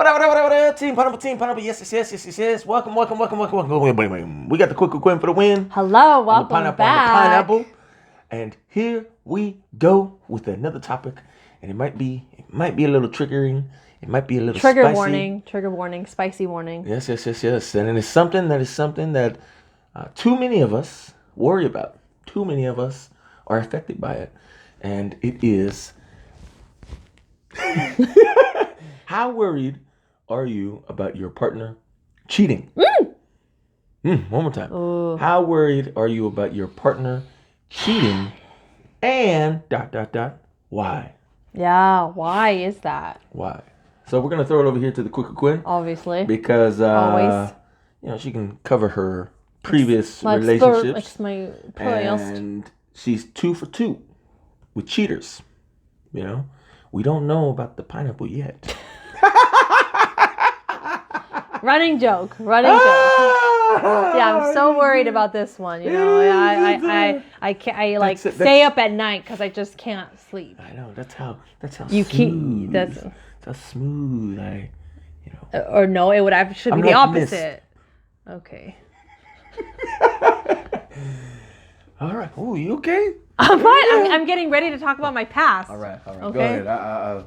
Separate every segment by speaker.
Speaker 1: What? Team Pineapple. Yes. Welcome. We got the quick Quinn for the win.
Speaker 2: Hello, welcome
Speaker 1: Pineapple
Speaker 2: back.
Speaker 1: On the pineapple. And here we go with another topic. And it might be a little triggering. It might be a little
Speaker 2: Trigger
Speaker 1: spicy.
Speaker 2: warning, spicy warning.
Speaker 1: Yes. And it's something that too many of us worry about. Too many of us are affected by it. And it is... How worried are you about your partner cheating? One more time.
Speaker 2: Ooh.
Speaker 1: How worried are you about your partner cheating? And ... Why?
Speaker 2: Yeah, why is that?
Speaker 1: Why? So we're gonna throw it over here to the Quicker Quinn,
Speaker 2: Obviously.
Speaker 1: because
Speaker 2: Always.
Speaker 1: she can cover her previous relationships, and she's 2 for 2 with cheaters. We don't know about the pineapple yet.
Speaker 2: Running joke. Yeah, I'm so worried about this one. I can't. I stay up at night because I just can't sleep.
Speaker 1: I know that's how
Speaker 2: You
Speaker 1: smooth.
Speaker 2: keep that's.
Speaker 1: That's how smooth I.
Speaker 2: Or no, it should be the opposite. Okay.
Speaker 1: All right. Oh, you okay?
Speaker 2: I'm fine. I'm getting ready to talk about my past.
Speaker 1: All right.
Speaker 2: Okay.
Speaker 1: Go ahead.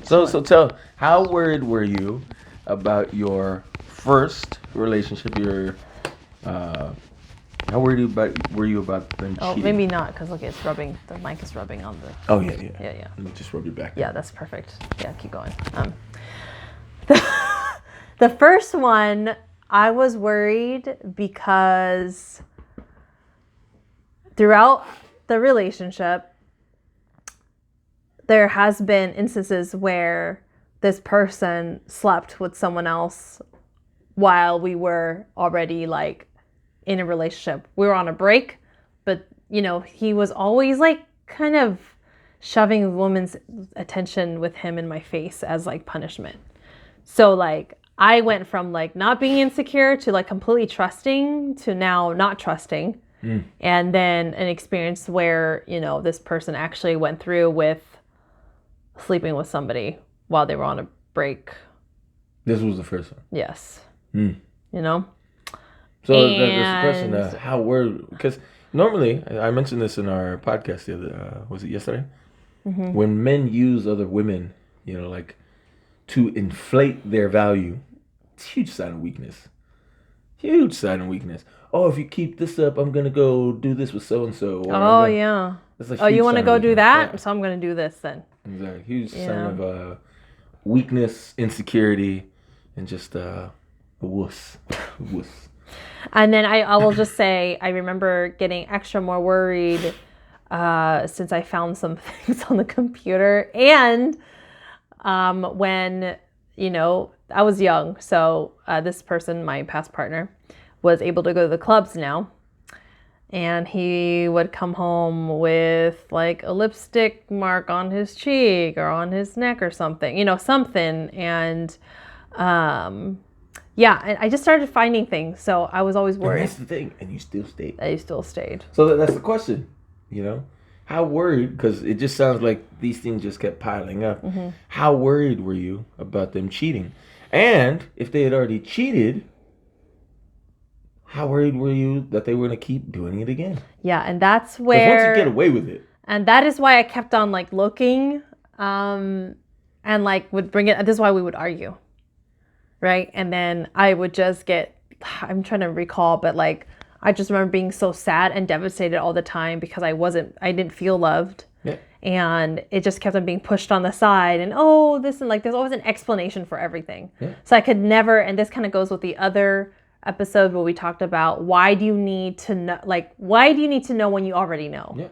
Speaker 1: So tell, how worried were you about your first relationship? How worried were you about them cheating?
Speaker 2: Oh, maybe not, because look, it's rubbing. The mic is rubbing on the.
Speaker 1: Oh yeah.
Speaker 2: Yeah.
Speaker 1: Let me just rub your back.
Speaker 2: Yeah, that's perfect. Yeah, keep going. The first one, I was worried because throughout the relationship, there has been instances where this person slept with someone else while we were already in a relationship. We were on a break, but he was always kind of shoving a woman's attention with him in my face as punishment. So I went from not being insecure to completely trusting to now not trusting. And then an experience where, this person actually went through with sleeping with somebody while they were on a break.
Speaker 1: This was the first one?
Speaker 2: Yes.
Speaker 1: So there's the question, how worried, because normally, I mentioned this in our podcast the other, was it yesterday? Mm-hmm. When men use other women, to inflate their value, it's a huge sign of weakness. Oh, if you keep this up, I'm going to go do this with so-and-so.
Speaker 2: Oh, yeah. You want to go do that? Yeah. So I'm going to do this then.
Speaker 1: Exactly. Huge sign of weakness, insecurity, and just a wuss.
Speaker 2: And then I will just say, I remember getting extra more worried since I found some things on the computer. And when, I was young. So this person, my past partner, was able to go to the clubs now. And he would come home with a lipstick mark on his cheek or on his neck or something, something. And and I just started finding things. So I was always worried.
Speaker 1: And that's the thing. And you still stayed.
Speaker 2: I still stayed.
Speaker 1: So that's the question, How worried, because it just sounds like these things just kept piling up. Mm-hmm. How worried were you about them cheating? And if they had already cheated, how worried were you that they were going to keep doing it again? Yeah,
Speaker 2: and that's where...
Speaker 1: Because once you get away with it.
Speaker 2: And that is why I kept on looking and would bring it... This is why we would argue, right? And then I would just get... I'm trying to recall, but I just remember being so sad and devastated all the time because I didn't feel loved.
Speaker 1: Yeah.
Speaker 2: And it just kept on being pushed on the side and this and there's always an explanation for everything. Yeah. So I could never, and this kind of goes with the other episode where we talked about why do you need to know when you already know?
Speaker 1: Yeah.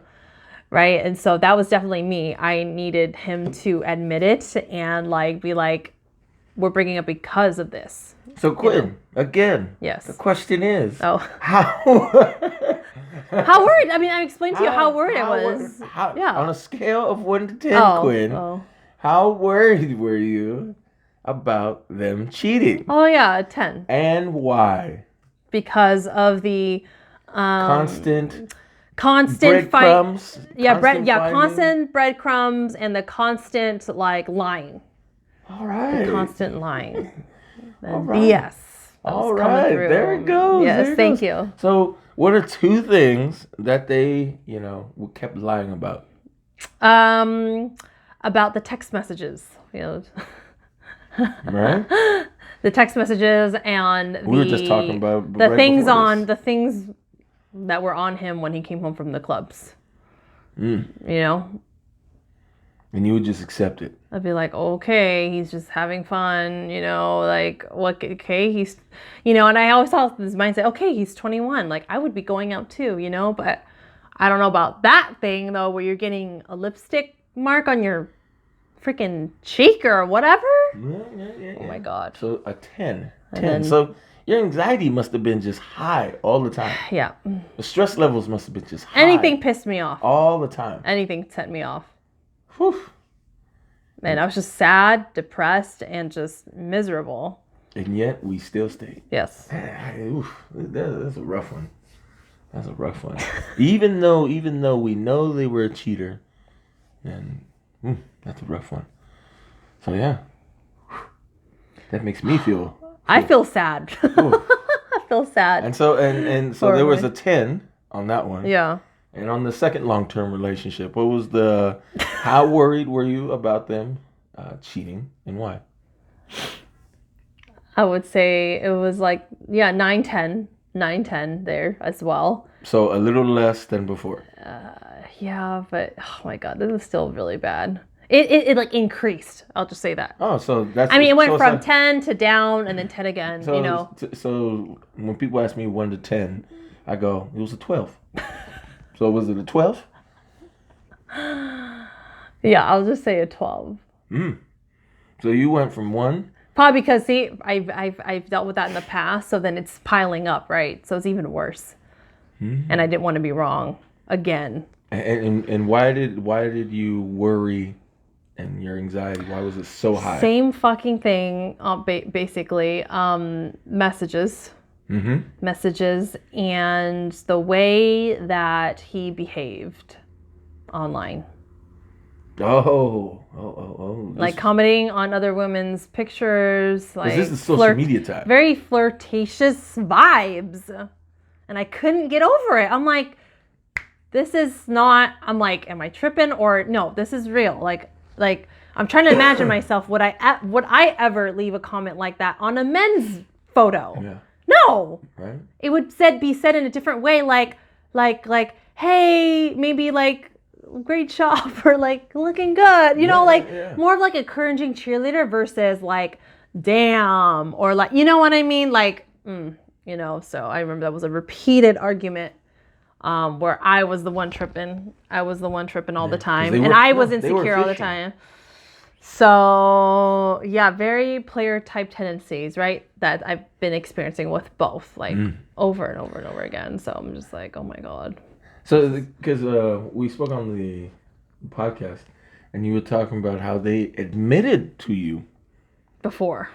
Speaker 2: Right? And so that was definitely me. I needed him to admit it and be we're bringing up because of this.
Speaker 1: So Quinn, again,
Speaker 2: yes.
Speaker 1: The question is,
Speaker 2: how worried? I mean, I explained to you how worried I was.
Speaker 1: On a scale of 1 to 10, Quinn, how worried were you about them cheating?
Speaker 2: Oh yeah, 10.
Speaker 1: And why?
Speaker 2: Because of the
Speaker 1: constant
Speaker 2: breadcrumbs.
Speaker 1: Constant
Speaker 2: Constant breadcrumbs and the constant lying.
Speaker 1: All right.
Speaker 2: Constant lying.
Speaker 1: All
Speaker 2: And
Speaker 1: right.
Speaker 2: BS. That
Speaker 1: All
Speaker 2: was coming
Speaker 1: right.
Speaker 2: through.
Speaker 1: There it goes.
Speaker 2: Yes,
Speaker 1: there it
Speaker 2: thank
Speaker 1: goes.
Speaker 2: you.
Speaker 1: So, what are 2 things that they, kept lying about?
Speaker 2: About the text messages,
Speaker 1: Right?
Speaker 2: the text messages and
Speaker 1: We were just talking about
Speaker 2: the
Speaker 1: right
Speaker 2: things
Speaker 1: before
Speaker 2: on
Speaker 1: this.
Speaker 2: the things that were on him when he came home from the clubs.
Speaker 1: Mm. And you would just accept it.
Speaker 2: I'd be like, okay, he's just having fun, like, what, okay, he's, and I always thought this mindset, okay, he's 21, like, I would be going out too, but I don't know about that thing, though, where you're getting a lipstick mark on your freaking cheek or whatever.
Speaker 1: Yeah.
Speaker 2: Oh, my God.
Speaker 1: So, a 10.
Speaker 2: And
Speaker 1: 10.
Speaker 2: then-
Speaker 1: So, your anxiety must have been just high all the time.
Speaker 2: Yeah.
Speaker 1: The stress levels must have been just high.
Speaker 2: Anything pissed me off.
Speaker 1: All the time.
Speaker 2: Anything set me off.
Speaker 1: Whew.
Speaker 2: Man, I was just sad, depressed, and just miserable.
Speaker 1: And yet, we still stayed.
Speaker 2: Yes.
Speaker 1: That's a rough one. That's a rough one. even though we know they were a cheater, and that's a rough one. So yeah, that makes me feel.
Speaker 2: I feel sad. I feel sad.
Speaker 1: And so there was a 10 on that one.
Speaker 2: Yeah.
Speaker 1: And on the second long-term relationship, what was how worried were you about them cheating, and why?
Speaker 2: I would say it was like, 9, 10 there as well.
Speaker 1: So a little less than before.
Speaker 2: Yeah, but oh my God, this is still really bad. It like increased. I'll just say that.
Speaker 1: Oh, so that's.
Speaker 2: I mean, it went
Speaker 1: so
Speaker 2: from 10 to down and then 10 again.
Speaker 1: So, so when people ask me 1 to 10, I go, it was a 12. So was it a 12?
Speaker 2: Yeah, I'll just say a 12.
Speaker 1: So you went from 1.
Speaker 2: Probably because I've dealt with that in the past, so then it's piling up, right? So it's even worse. And I didn't want to be wrong again.
Speaker 1: And why did you worry, and your anxiety, why was it so high?
Speaker 2: Same fucking thing, basically. Messages. Messages and the way that he behaved online.
Speaker 1: Oh.
Speaker 2: Like commenting on other women's pictures. Like
Speaker 1: this is social media time.
Speaker 2: Very flirtatious vibes. And I couldn't get over it. I'm like, this is not, I'm like, am I tripping? Or no, this is real. Like I'm trying to imagine myself, would I ever leave a comment like that on a men's photo?
Speaker 1: Yeah.
Speaker 2: No.
Speaker 1: Right.
Speaker 2: It would be said in a different way, like, hey, maybe like, great job, or like, looking good, more of like a encouraging cheerleader versus like, damn, or like, you know what I mean? Like, so I remember that was a repeated argument where I was the one tripping. I was the one tripping all the time. And I was insecure all the time. So, yeah, very player type tendencies, right? That I've been experiencing with both, like over and over and over again. So I'm just like, oh my God.
Speaker 1: So, because we spoke on the podcast, and you were talking about how they admitted to you
Speaker 2: Before.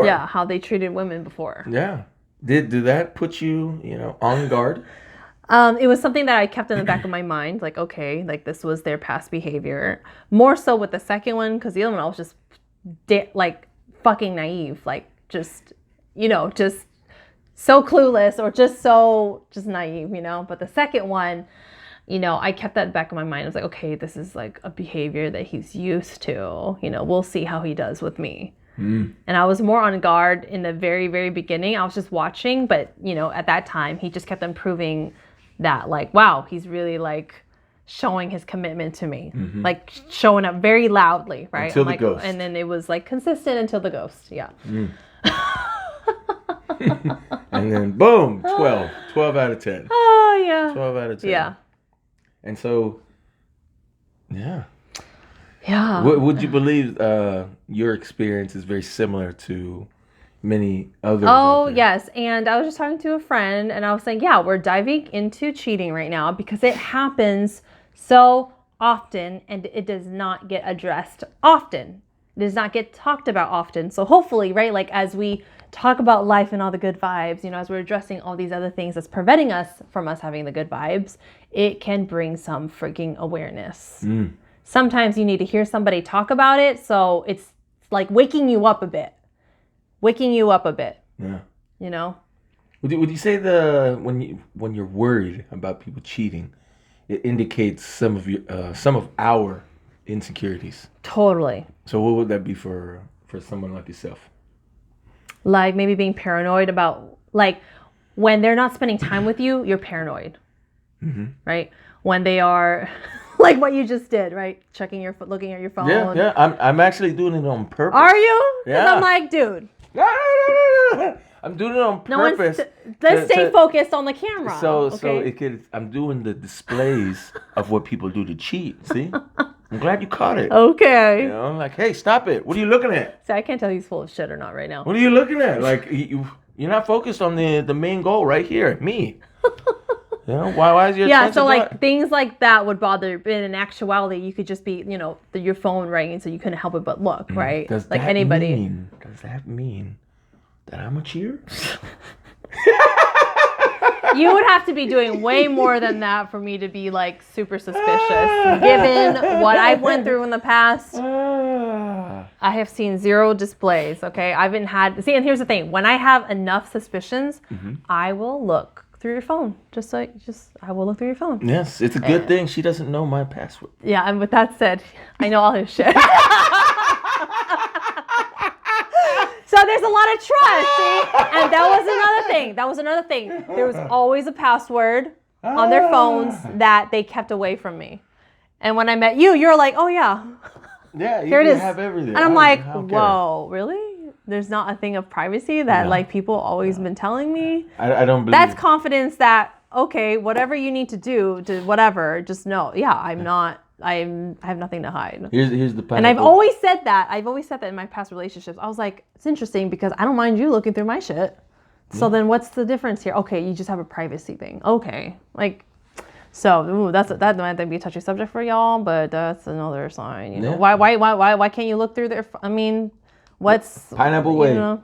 Speaker 2: Yeah, how they treated women before.
Speaker 1: Yeah. Did that put you, on guard?
Speaker 2: It was something that I kept in the back of my mind, like, okay, like this was their past behavior. More so with the second one, because the other one I was just like fucking naive, like just so clueless or just naive, But the second one, I kept that in the back of my mind. I was like, okay, this is like a behavior that he's used to. We'll see how he does with me. And I was more on guard in the very, very beginning. I was just watching, but at that time, he just kept improving that, like, wow, he's really like showing his commitment to me, like showing up very loudly, right?
Speaker 1: Until the ghost.
Speaker 2: And then it was like consistent until the ghost, yeah.
Speaker 1: And then boom, 12 out of 10.
Speaker 2: Oh yeah.
Speaker 1: 12 out of 10.
Speaker 2: Yeah.
Speaker 1: And so, yeah.
Speaker 2: Yeah.
Speaker 1: Would you believe your experience is very similar to many others?
Speaker 2: Oh, yes. And I was just talking to a friend and I was saying, yeah, we're diving into cheating right now because it happens so often and it does not get addressed often. It does not get talked about often. So hopefully, right, like as we talk about life and all the good vibes, as we're addressing all these other things that's preventing us from us having the good vibes, it can bring some freaking awareness. Sometimes you need to hear somebody talk about it so it's like waking you up a bit.
Speaker 1: Yeah.
Speaker 2: You know?
Speaker 1: Would you say when you're worried about people cheating, it indicates some of our insecurities?
Speaker 2: Totally.
Speaker 1: So what would that be for someone like yourself?
Speaker 2: Like maybe being paranoid about, like, when they're not spending time with you, you're paranoid.
Speaker 1: Mm-hmm.
Speaker 2: Right? When they are, like what you just did, right? Looking at your phone.
Speaker 1: Yeah. I'm actually doing it on purpose.
Speaker 2: Are you? Because
Speaker 1: Yeah.
Speaker 2: I'm like, dude.
Speaker 1: No. I'm doing it on purpose.
Speaker 2: Let's stay focused on the camera.
Speaker 1: So
Speaker 2: okay?
Speaker 1: I'm doing the displays of what people do to cheat. See, I'm glad you caught it.
Speaker 2: Okay.
Speaker 1: You know, like, hey, stop it. What are you looking at?
Speaker 2: So I can't tell he's full of shit or not right now.
Speaker 1: What are you looking at? Like you're not focused on the main goal right here, me. You know, why is your attention
Speaker 2: so like
Speaker 1: gone?
Speaker 2: things like that would bother, but in actuality you could just be, your phone ringing, so you couldn't help it but look, right?
Speaker 1: Does
Speaker 2: like
Speaker 1: that
Speaker 2: anybody.
Speaker 1: Does that mean that I'm a cheater?
Speaker 2: You would have to be doing way more than that for me to be like super suspicious. Given what I've went through in the past, I have seen 0 displays. Okay, I haven't had. See, and here's the thing: when I have enough suspicions, I will look through your phone. I will look through your phone.
Speaker 1: Yes, it's a good thing she doesn't know my password.
Speaker 2: Yeah, and with that said, I know all his shit. So there's a lot of trust, see? And that was another thing. There was always a password on their phones that they kept away from me. And when I met you, you're like, oh yeah.
Speaker 1: Yeah,
Speaker 2: here it is.
Speaker 1: Have everything.
Speaker 2: And I'm like, whoa, really? There's not a thing of privacy that like people always been telling me?
Speaker 1: I don't believe.
Speaker 2: That's confidence that, okay, whatever you need to do to whatever, just know. Yeah, I have nothing to hide.
Speaker 1: Here's the pineapple.
Speaker 2: And I've always said that in my past relationships. I was like, it's interesting because I don't mind you looking through my shit. So then what's the difference here? Okay, you just have a privacy thing. Okay. Like, so that might be a touchy subject for y'all, but that's another sign. You know, why can't you look through their? I mean, what's
Speaker 1: pineapple way?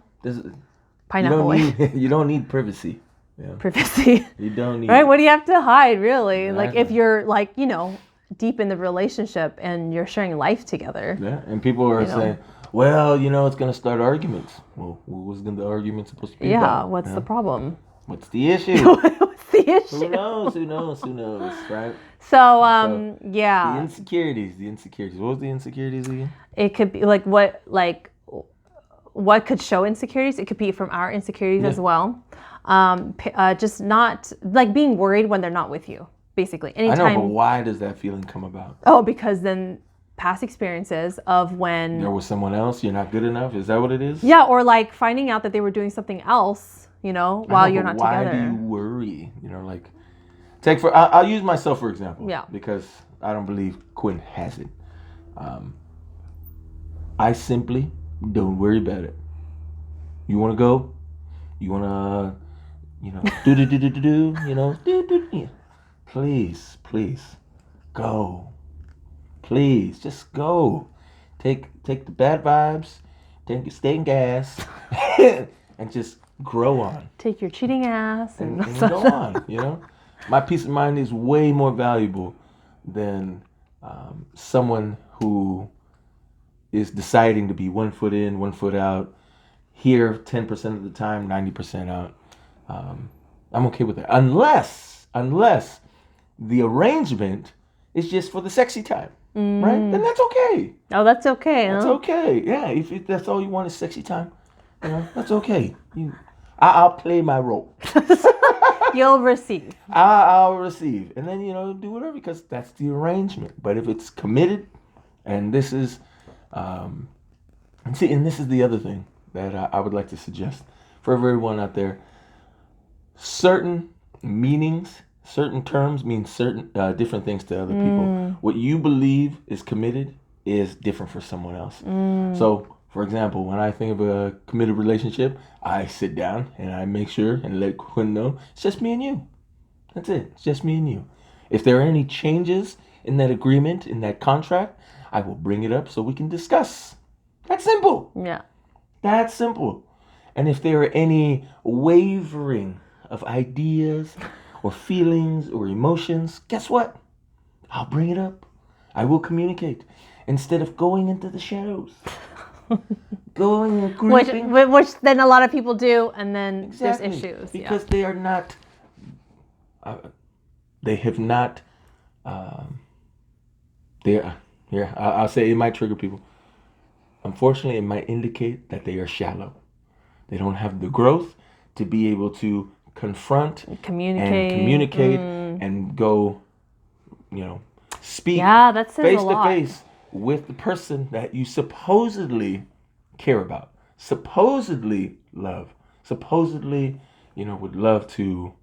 Speaker 2: Pineapple way.
Speaker 1: You don't need privacy. Yeah.
Speaker 2: Privacy.
Speaker 1: You don't need.
Speaker 2: Right? What do you have to hide, really?
Speaker 1: Exactly.
Speaker 2: Like if you're like, deep in the relationship and you're sharing life together.
Speaker 1: Yeah, and people are saying, well, it's going to start arguments. Well, what was the argument supposed to be about?
Speaker 2: Yeah, what's the problem?
Speaker 1: What's the issue?
Speaker 2: What's the issue?
Speaker 1: Who knows, right?
Speaker 2: So, yeah.
Speaker 1: The insecurities. What was the insecurities again?
Speaker 2: It could be what could show insecurities? It could be from our insecurities as well. Just not, like being worried when they're not with you. Basically, anytime.
Speaker 1: I know, but why does that feeling come about?
Speaker 2: Oh, because then past experiences of when
Speaker 1: there was someone else, you're not good enough. Is that what it is?
Speaker 2: Yeah, or like finding out that they were doing something else, while you're not together.
Speaker 1: Why do you worry? I'll use myself for example.
Speaker 2: Yeah.
Speaker 1: Because I don't believe Quinn has it. I simply don't worry about it. You want to go? You want to, Please, go. Please, just go. Take the bad vibes, take your stinking gas, and just grow on.
Speaker 2: Take your cheating ass
Speaker 1: and go on. My peace of mind is way more valuable than someone who is deciding to be 1 foot in, 1 foot out. Here, 10% of the time, 90% out. I'm okay with that, unless the arrangement is just for the sexy time, right? Then that's okay.
Speaker 2: Oh, that's okay.
Speaker 1: That's okay. Yeah, if that's all you want is sexy time, that's okay. I'll play my role.
Speaker 2: You'll receive.
Speaker 1: I'll receive, and then do whatever because that's the arrangement. But if it's committed, and this is, and this is the other thing that I would like to suggest for everyone out there. Certain meanings. Certain terms mean certain different things to other people. What you believe is committed is different for someone else. So, for example, when I think of a committed relationship, I sit down and I make sure and let Quinn know it's just me and you. That's it. It's just me and you. If there are any changes in that agreement, in that contract, I will bring it up so we can discuss. That's simple.
Speaker 2: Yeah.
Speaker 1: That's simple. And if there are any wavering of ideas or feelings or emotions, guess what? I'll bring it up. I will communicate instead of going into the shadows. going and creeping.
Speaker 2: Which then a lot of people do, and then
Speaker 1: Exactly.
Speaker 2: there's issues.
Speaker 1: Because they are not, they have not, I'll say it might trigger people. Unfortunately, it might indicate that they are shallow. They don't have the growth to be able to confront communicate and go, speak
Speaker 2: that says
Speaker 1: face
Speaker 2: a lot.
Speaker 1: to face with the person that you supposedly care about, supposedly love, supposedly, would love to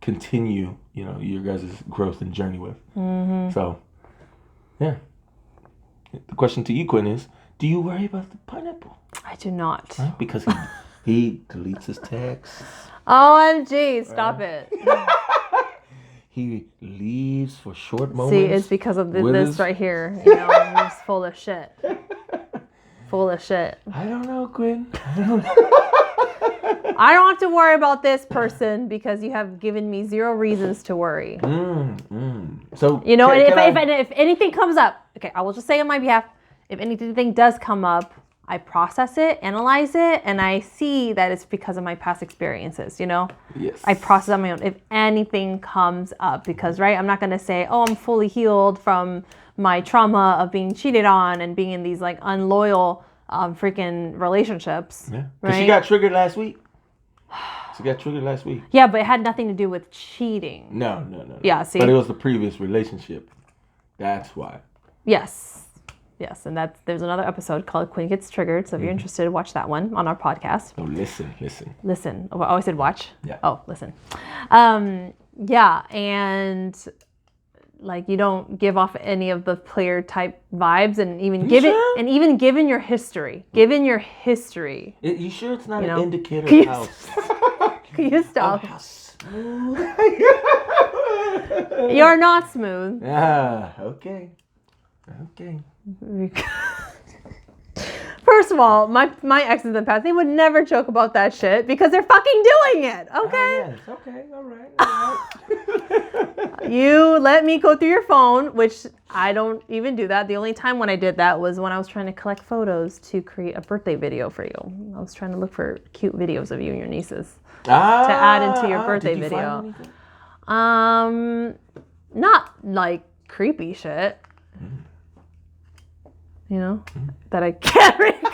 Speaker 1: continue, your guys' growth and journey with.
Speaker 2: Mm-hmm.
Speaker 1: So, yeah. The question to you, Quinn, is, do you worry about the pineapple?
Speaker 2: I do not.
Speaker 1: Right? Because he deletes his texts.
Speaker 2: OMG, stop it.
Speaker 1: He leaves for short moments.
Speaker 2: See, it's because of this right here. He's full of shit. Full of shit.
Speaker 1: I don't know, Quinn.
Speaker 2: I don't have to worry about this person because you have given me zero reasons to worry.
Speaker 1: So,
Speaker 2: if anything comes up, okay, I will just say on my behalf, if anything does come up, I process it, analyze it, and I see that it's because of my past experiences,
Speaker 1: Yes.
Speaker 2: I process on my own. If anything comes up, because, right, I'm not going to say, oh, I'm fully healed from my trauma of being cheated on and being in these, like, unloyal freaking relationships.
Speaker 1: Yeah. Because she got triggered last week.
Speaker 2: Yeah, but it had nothing to do with cheating.
Speaker 1: No.
Speaker 2: Yeah, see?
Speaker 1: But it was the previous relationship. That's why.
Speaker 2: Yes, and there's another episode called Quinn Gets Triggered, so if you're interested, watch that one on our podcast.
Speaker 1: Oh, listen.
Speaker 2: Oh, I said watch?
Speaker 1: Yeah.
Speaker 2: Oh, listen. Yeah, and like you don't give off any of the player type vibes, and even given your history.
Speaker 1: You sure it's not an indicator
Speaker 2: Can
Speaker 1: of how...
Speaker 2: Can you stop?
Speaker 1: How smooth.
Speaker 2: You're not smooth.
Speaker 1: Okay.
Speaker 2: First of all, my exes in the past, they would never joke about that shit because they're fucking doing it, okay?
Speaker 1: Yes. Okay, all right.
Speaker 2: You let me go through your phone, which I don't even do that. The only time when I did that was when I was trying to collect photos to create a birthday video for you. I was trying to look for cute videos of you and your nieces to add into your birthday
Speaker 1: did you
Speaker 2: video.
Speaker 1: Find anything?
Speaker 2: Not like creepy shit. That I can't recall.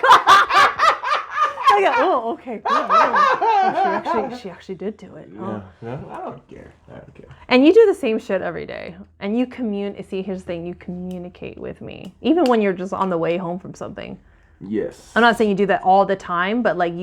Speaker 2: I go, oh, okay, good. Oh, she actually did do it. Oh.
Speaker 1: Yeah, I don't care.
Speaker 2: And you do the same shit every day. And you see, here's the thing, you communicate with me. Even when you're just on the way home from something.
Speaker 1: Yes.
Speaker 2: I'm not saying you do that all the time, but like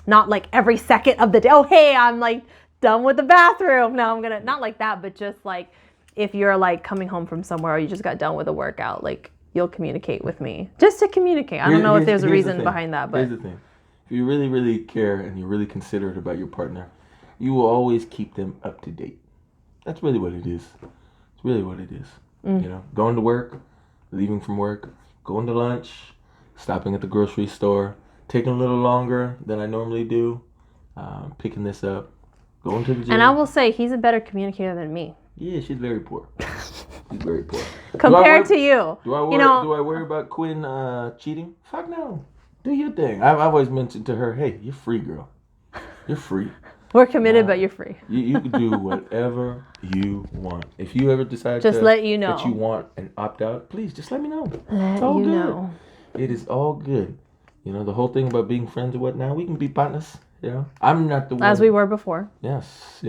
Speaker 2: not like every second of the day. Oh, hey, I'm like done with the bathroom. Now I'm gonna, not like that, but just like, if you're like coming home from somewhere or you just got done with a workout, like you'll communicate with me just to communicate. I don't know if there's a reason behind that, but
Speaker 1: here's the thing. If you really, really care and you're really considerate about your partner, you will always keep them up to date. That's really what it is. It's really what it is. Going to work, leaving from work, going to lunch, stopping at the grocery store, taking a little longer than I normally do, picking this up, going to the gym.
Speaker 2: And I will say he's a better communicator than me.
Speaker 1: Yeah, she's very poor.
Speaker 2: Compared to you.
Speaker 1: Do I worry about Quinn cheating? Fuck no. Do your thing. I've always mentioned to her, hey, you're free, girl. You're free.
Speaker 2: We're committed, but you're free.
Speaker 1: You can do whatever you want. If you ever decide
Speaker 2: let you know
Speaker 1: that you want an opt out, please just let me know.
Speaker 2: It's all good. Know.
Speaker 1: It is all good. The whole thing about being friends or whatnot, we can be partners. I'm not the one.
Speaker 2: As we were before.
Speaker 1: Yes.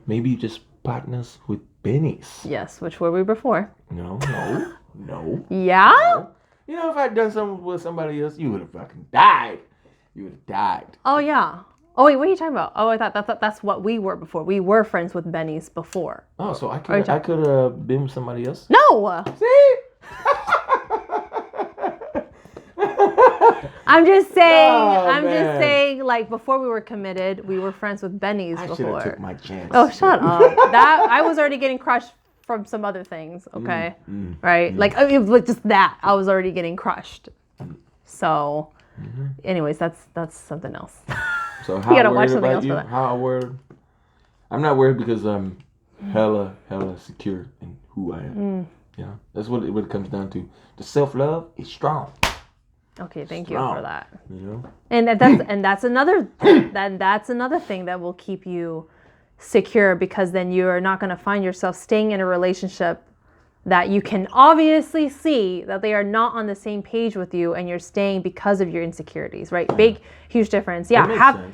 Speaker 1: Maybe just partners with bennies.
Speaker 2: Yes, which were we before?
Speaker 1: No.
Speaker 2: Yeah?
Speaker 1: No. If I'd done something with somebody else, you would have fucking died.
Speaker 2: Oh, yeah. Oh, wait, what are you talking about? Oh, I thought that's what we were before. We were friends with bennies before.
Speaker 1: Oh, so I could have been with somebody else?
Speaker 2: No!
Speaker 1: See?
Speaker 2: I'm just saying, like, before we were committed, we were friends with bennies before.
Speaker 1: I should have took my chance.
Speaker 2: Oh, shut up. I was already getting crushed from some other things, okay? Right? Like, it was just that. I was already getting crushed. So, anyways, that's something else.
Speaker 1: So how worried about you? How worried? I'm not worried because I'm hella secure in who I am. You know, that's what it comes down to. The self-love is strong.
Speaker 2: Okay, thank you
Speaker 1: Strong.
Speaker 2: for that.
Speaker 1: You know,
Speaker 2: That's another that's another thing that will keep you secure, because then you are not going to find yourself staying in a relationship that you can obviously see that they are not on the same page with you, and you're staying because of your insecurities, right? Big, huge difference. Yeah,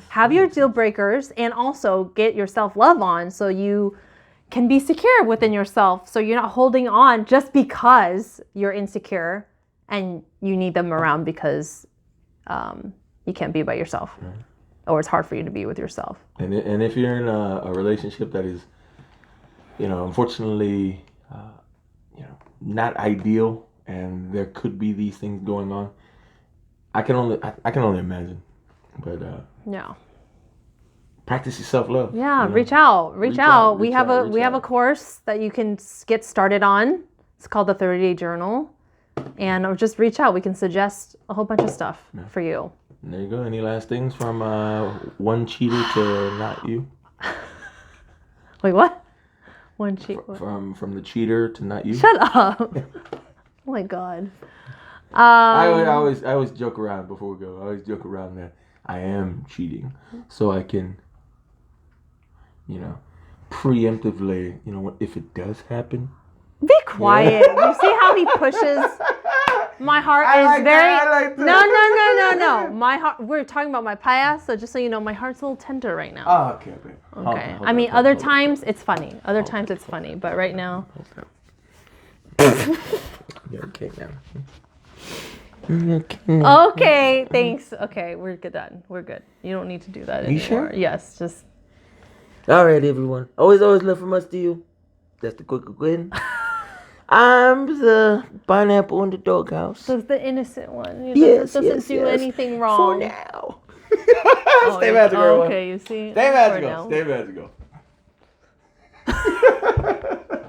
Speaker 2: have your deal breakers, and also get your self-love on, so you can be secure within yourself, so you're not holding on just because you're insecure and you need them around because you can't be by yourself, or it's hard for you to be with yourself.
Speaker 1: and if you're in a relationship that is, unfortunately, not ideal, and there could be these things going on, I can only imagine. But
Speaker 2: No.
Speaker 1: practice your self-love.
Speaker 2: Yeah, reach out. We have a course that you can get started on. It's called the 30-Day Journal. And just reach out. We can suggest a whole bunch of stuff for you.
Speaker 1: And there you go. Any last things from one cheater to not you?
Speaker 2: Wait, what? One cheat.
Speaker 1: From the cheater to not you.
Speaker 2: Shut up. Oh my God.
Speaker 1: I always joke around before we go. I always joke around that I am cheating, so I can, preemptively, if it does happen.
Speaker 2: Be quiet. You see how he pushes? My heart is very. No. My heart. We're talking about my payas, so just so you know, my heart's a little tender right now.
Speaker 1: Oh, okay.
Speaker 2: Okay. I mean, other times it's funny. Other times it's funny, but right now.
Speaker 1: You're okay
Speaker 2: now. Okay. Thanks. Okay, we're good done. We're good. You don't need to do that anymore.
Speaker 1: You sure?
Speaker 2: Yes. Just.
Speaker 1: All right, everyone. Always love from us to you. That's the quick win. I'm the pineapple in the doghouse.
Speaker 2: So it's the innocent one.
Speaker 1: Yes,
Speaker 2: doesn't do anything wrong.
Speaker 1: For now.
Speaker 2: Stay magical. Okay, you see.
Speaker 1: Stay magical.